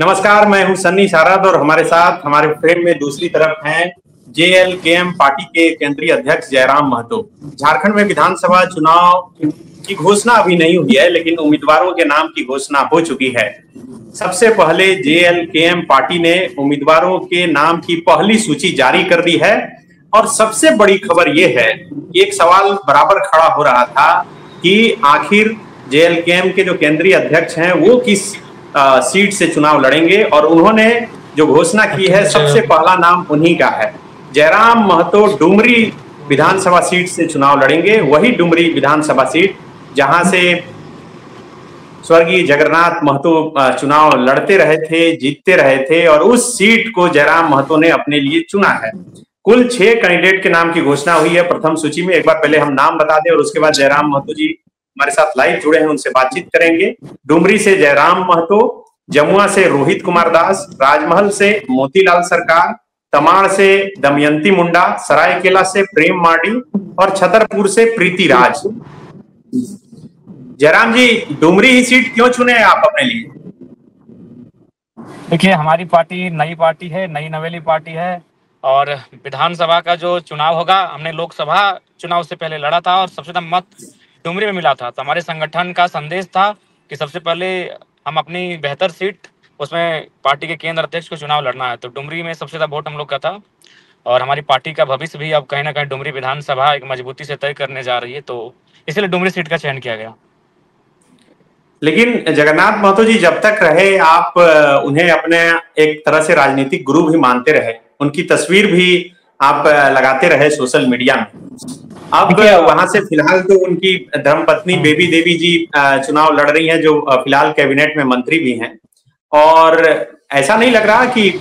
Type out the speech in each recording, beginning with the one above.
नमस्कार, मैं हूं सन्नी शारद और हमारे साथ हमारे फ्रेम में दूसरी तरफ हैं जेएलकेएम पार्टी के केंद्रीय अध्यक्ष जयराम महतो। झारखंड में विधानसभा चुनाव की घोषणा अभी नहीं हुई है, लेकिन उम्मीदवारों के नाम की घोषणा हो चुकी है। सबसे पहले जेएलकेएम पार्टी ने उम्मीदवारों के नाम की पहली सूची जारी कर दी है और सबसे बड़ी खबर यह है, एक सवाल बराबर खड़ा हो रहा था कि आखिर जेएलकेएम के जो केंद्रीय अध्यक्ष हैं वो किस सीट से चुनाव लड़ेंगे, और उन्होंने जो घोषणा की है सबसे पहला नाम उन्हीं का है। जयराम महतो डुमरी विधानसभा सीट से चुनाव लड़ेंगे, वही डुमरी विधानसभा सीट जहां से स्वर्गीय जगन्नाथ महतो चुनाव लड़ते रहे थे, जीतते रहे थे, और उस सीट को जयराम महतो ने अपने लिए चुना है। कुल 6 कैंडिडेट के नाम की घोषणा हुई है प्रथम सूची में। एक बार पहले हम नाम बता दें और उसके बाद जयराम महतो जी हमारे साथ लाइव जुड़े हैं, उनसे बातचीत करेंगे। डुमरी से जयराम महतो, जमुआ से रोहित कुमार दास, राजमहल से मोतीलाल सरकार, तमाड़ से दमयंती मुंडा, सरायकेला से प्रेम मार्डी और छतरपुर से प्रीति राज। जयराम जी, डुमरी ही सीट क्यों चुने आप अपने लिए? देखिए, हमारी पार्टी नई पार्टी है, नई नवेली पार्टी है, और विधानसभा का जो चुनाव होगा, हमने लोकसभा चुनाव से पहले लड़ा था और सबसे ज्यादा मत डुमरी में मिला था। तो हमारे संगठन का संदेश था कि सबसे पहले हम अपनी बेहतर सीट, उसमें पार्टी के केंद्र अध्यक्ष को चुनाव लड़ना है। तो डुमरी में सबसे ज्यादा वोट हम लोग का था, और हमारी पार्टी का भविष्य भी अब कहीं ना कहीं डुमरी विधानसभा एक मजबूती से तय करने जा रही है, तो इसलिए डुमरी सीट का चयन किया गया। लेकिन जगन्नाथ महतो जी जब तक रहे, आप उन्हें अपने एक तरह से राजनीतिक गुरु भी मानते रहे, उनकी तस्वीर भी आप लगाते रहे सोशल मीडिया में। अब वहां से फिलहाल तो उनकी धर्मपत्नी बेबी देवी जी चुनाव लड़ रही हैं, जो फिलहाल कैबिनेट में मंत्री भी हैं, और ऐसा नहीं लग रहा कि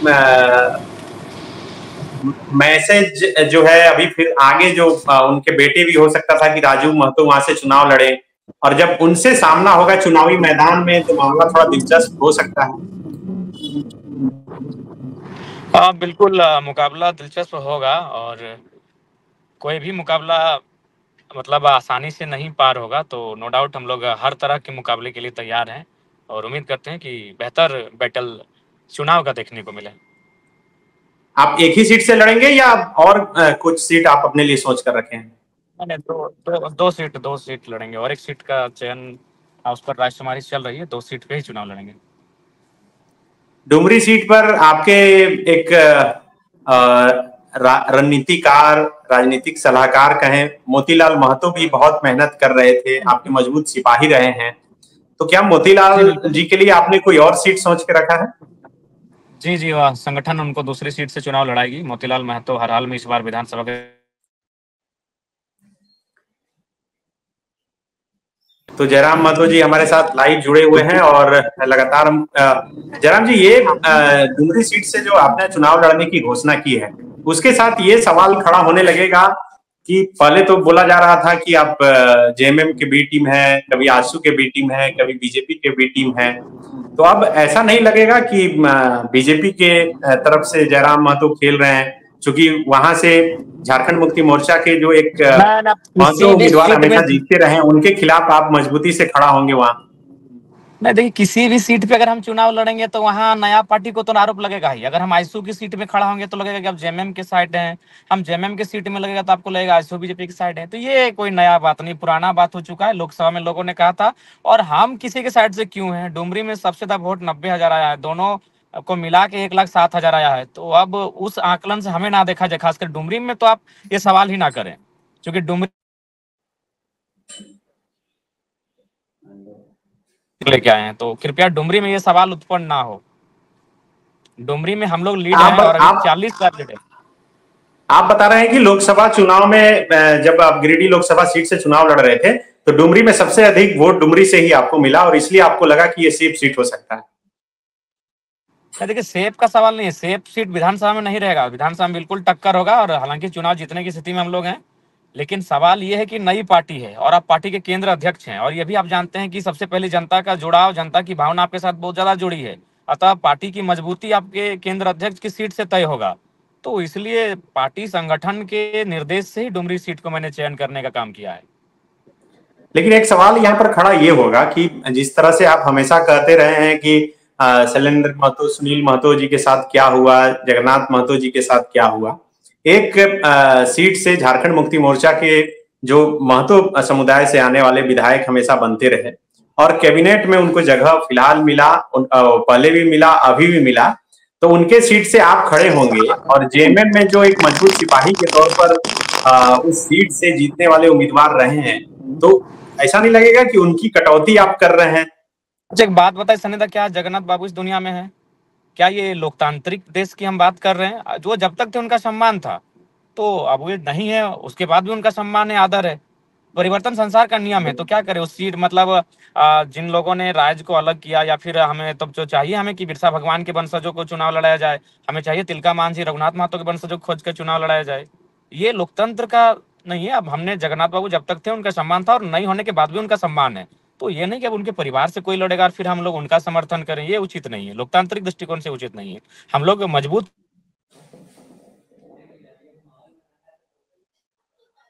मैसेज जो है अभी फिर आगे जो उनके बेटे भी हो सकता था कि राजू महतो वहां से चुनाव लड़े, और जब उनसे सामना होगा चुनावी मैदान में तो मामला थोड़ा दिलचस्प हो सकता है। बिल्कुल, मुकाबला दिलचस्प होगा, और कोई भी मुकाबला मतलब आसानी से नहीं पार होगा। तो नो डाउट हम लोग हर तरह के मुकाबले के लिए तैयार हैं और उम्मीद करते हैं कि बेहतर बैटल चुनाव का देखने को मिले। आप एक ही सीट से लड़ेंगे या और कुछ सीट आप अपने लिए सोच कर रखे हैं? नहीं, दो सीट लड़ेंगे, और एक सीट का चयन उस पर राजकुमारी चल रही है। 2 सीट पे ही चुनाव लड़ेंगे। डुमरी सीट पर आपके एक रणनीतिकार, राजनीतिक सलाहकार कहें, मोतीलाल महतो भी बहुत मेहनत कर रहे थे, आपके मजबूत सिपाही रहे हैं। तो क्या मोतीलाल जी के लिए आपने कोई और सीट सोच के रखा है? जी, वह संगठन उनको दूसरी सीट से चुनाव लड़ाएगी। मोतीलाल महतो हर हाल में इस बार विधानसभा के। तो जयराम महतो जी हमारे साथ लाइव जुड़े हुए हैं और लगातार जयराम जी, ये डुमरी सीट से जो आपने चुनाव लड़ने की घोषणा की है, उसके साथ ये सवाल खड़ा होने लगेगा कि पहले तो बोला जा रहा था कि आप जेएमएम के बी टीम है, कभी आजसू के बी टीम है, कभी बीजेपी के बी टीम है, तो अब ऐसा नहीं लगेगा कि बीजेपी के तरफ से जयराम महतो खेल रहे हैं, क्योंकि वहां से झारखंड मुक्ति मोर्चा के जो एक उम्मीदवार हमेशा जीतते रहे, उनके खिलाफ आप मजबूती से खड़ा होंगे वहां? नहीं, देखिए, किसी भी सीट पे अगर हम चुनाव लड़ेंगे तो वहाँ नया पार्टी को तो आरोप लगेगा ही। अगर हम आईसू की सीट में खड़ा होंगे तो लगेगा कि आप जेएमएम के साइड हैं, हम जेएमएम के सीट में लगेगा तो आपको लगेगा आईसू बीजेपी की साइड है। तो ये कोई नया बात नहीं, पुराना बात हो चुका है। लोकसभा में लोगों ने कहा था, और हम किसी के साइड से क्यों हैं। डुमरी में सबसे ज्यादा वोट 90,000 आया है, दोनों को मिला के 1,07,000 आया है। तो अब उस आकलन से हमें ना देखा जाए, खासकर डुमरी में तो आप ये सवाल ही ना करें, क्योंकि डुमरी लेके आए हैं। तो कृपया डुमरी में ये सवाल उत्पन्न ना हो। डुमरी में हम लोग लीड हैं और अभी 40 लीड है। आप बता रहे हैं कि लोकसभा चुनाव में जब आप गिरिडीह लोकसभा सीट से चुनाव लड़ रहे थे तो डुमरी में सबसे अधिक वोट डुमरी से ही आपको मिला, और इसलिए आपको लगा कि ये सेफ सीट हो सकता है। देखिए, सेफ का सवाल नहीं है। सेफ सीट विधानसभा में नहीं रहेगा, विधानसभा में बिल्कुल टक्कर होगा, और हालांकि चुनाव जीतने की स्थिति में हम लोग हैं। लेकिन सवाल ये है कि नई पार्टी है और आप पार्टी के केंद्र अध्यक्ष हैं, और ये भी आप जानते हैं कि सबसे पहले जनता का जुड़ाव, जनता की भावना आपके साथ बहुत ज्यादा जुड़ी है। अतः पार्टी की मजबूती आपके केंद्र अध्यक्ष की सीट से तय होगा। तो इसलिए पार्टी संगठन के निर्देश से ही डुमरी सीट को मैंने चयन करने का काम किया है। लेकिन एक सवाल यहाँ पर खड़ा ये होगा कि जिस तरह से आप हमेशा कहते रहे हैं कि शैलेंद्र महतो, सुनील महतो जी के साथ क्या हुआ, जगन्नाथ महतो जी के साथ क्या हुआ। एक सीट से झारखंड मुक्ति मोर्चा के जो महतो समुदाय से आने वाले विधायक हमेशा बनते रहे और कैबिनेट में उनको जगह फिलहाल मिला, पहले भी मिला, अभी भी मिला, तो उनके सीट से आप खड़े होंगे और जेएमएम में जो एक मजबूत सिपाही के तौर पर उस सीट से जीतने वाले उम्मीदवार रहे हैं, तो ऐसा नहीं लगेगा कि उनकी कटौती आप कर रहे हैं? अच्छा, एक बात बताइए सनिदा, क्या जगन्नाथ बाबू इस दुनिया में है? क्या ये लोकतांत्रिक देश की हम बात कर रहे हैं? जो जब तक थे उनका सम्मान था, तो अब ये नहीं है, उसके बाद भी उनका सम्मान है, आदर है। परिवर्तन संसार का नियम है, तो क्या करे उस सीट, मतलब जिन लोगों ने राज्य को अलग किया, या फिर हमें तब जो चाहिए हमें कि बिरसा भगवान के वंशजों को चुनाव लड़ाया जाए, हमें चाहिए तिलका मांझी रघुनाथ महतो के वंशजों को खोज कर चुनाव लड़ाया जाए। ये लोकतंत्र का नहीं है। अब हमने जगन्नाथ बाबू जब तक थे उनका सम्मान था और नहीं होने के बाद भी उनका सम्मान है, तो ये नहीं कि अब उनके परिवार से कोई लड़ेगा और फिर हम लोग उनका समर्थन करें, ये उचित नहीं है, लोकतांत्रिक दृष्टिकोण से उचित नहीं है। हम लोग मजबूत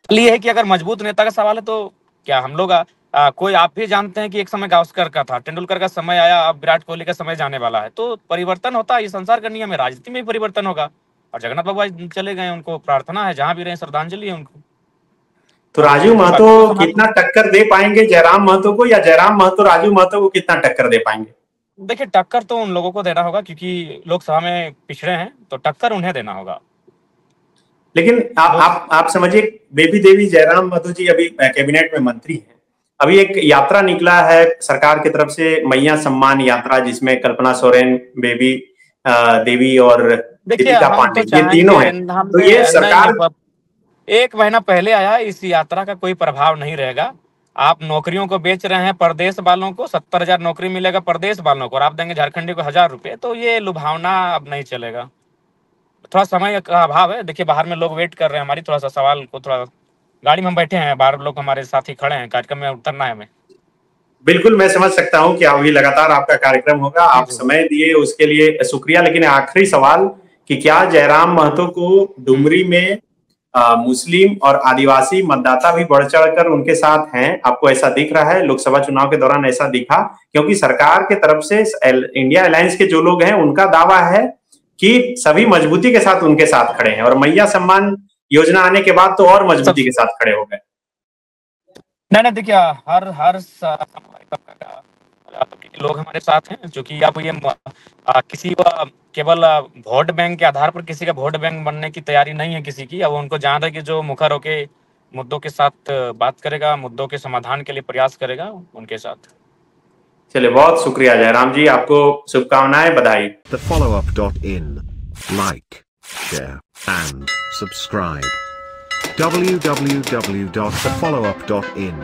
ये है कि अगर मजबूत नेता का सवाल है तो क्या हम लोग कोई, आप भी जानते हैं कि एक समय गावस्कर का था, तेंदुलकर का समय आया, अब विराट कोहली का समय जाने वाला है, तो परिवर्तन होता है, ये संसार का नियम है, राजनीति में भी परिवर्तन होगा। और जगन्नाथ बाबू आज चले गए, उनको प्रार्थना है, जहां भी रहे श्रद्धांजलि है उनको। तो राजू महतो कितना टक्कर दे पाएंगे जयराम महतो को, या जयराम महतो राजू महतो को कितना टक्कर दे पाएंगे? देखिए, टक्कर तो उन लोगों को देना होगा क्योंकि लोकसभा में पिछड़े हैं, तो टक्कर उन्हें देना होगा। लेकिन आप समझिए, बेबी देवी जयराम महतो जी अभी कैबिनेट में मंत्री हैं। अभी एक यात्रा निकला है सरकार की तरफ से, मैया सम्मान यात्रा, जिसमें कल्पना सोरेन, बेबी देवी और दीपिका पांडे, ये तीनों हैं। तो ये सरकार 1 महीना पहले आया, इस यात्रा का कोई प्रभाव नहीं रहेगा। आप नौकरियों को बेच रहे हैं प्रदेश वालों को, 70,000 नौकरी मिलेगा प्रदेश वालों को और आप देंगे झारखंडी को 1,000 रुपए, तो ये लुभावना अब नहीं चलेगा। थोड़ा समय का अभाव है, देखिए बाहर में लोग वेट कर रहे हैं हमारी, थोड़ा सा सवाल को, थोड़ा गाड़ी में हम बैठे हैं, बाहर लोग हमारे साथी खड़े हैं, कार्यक्रम में उतरना है हमें। बिल्कुल, मैं समझ सकता हूं कि अभी लगातार आपका कार्यक्रम होगा, आप समय दिए उसके लिए शुक्रिया। लेकिन आखिरी सवाल कि क्या जयराम महतो को डुमरी में मुस्लिम और आदिवासी मतदाता भी बढ़ चढ़कर उनके साथ हैं? आपको ऐसा दिख रहा है? लोकसभा चुनाव के दौरान ऐसा दिखा? क्योंकि सरकार के तरफ से इंडिया अलायंस के जो लोग हैं उनका दावा है कि सभी मजबूती के साथ उनके साथ खड़े हैं, और मैया सम्मान योजना आने के बाद तो और मजबूती के साथ खड़े हो गए। नहीं, देखिए हर लोग हमारे साथ हैं, जो कि आप ये किसी का केवल वोट बैंक के आधार पर किसी का वोट बैंक बनने की तैयारी नहीं है किसी की। अब उनको जहां तक कि जो मुखर होके मुद्दों के साथ बात करेगा, मुद्दों के समाधान के लिए प्रयास करेगा, उनके साथ। चलिए, बहुत शुक्रिया जयराम जी, आपको शुभकामनाएं, बधाई। thefollowup.in, like, share and subscribe. www.thefollowup.in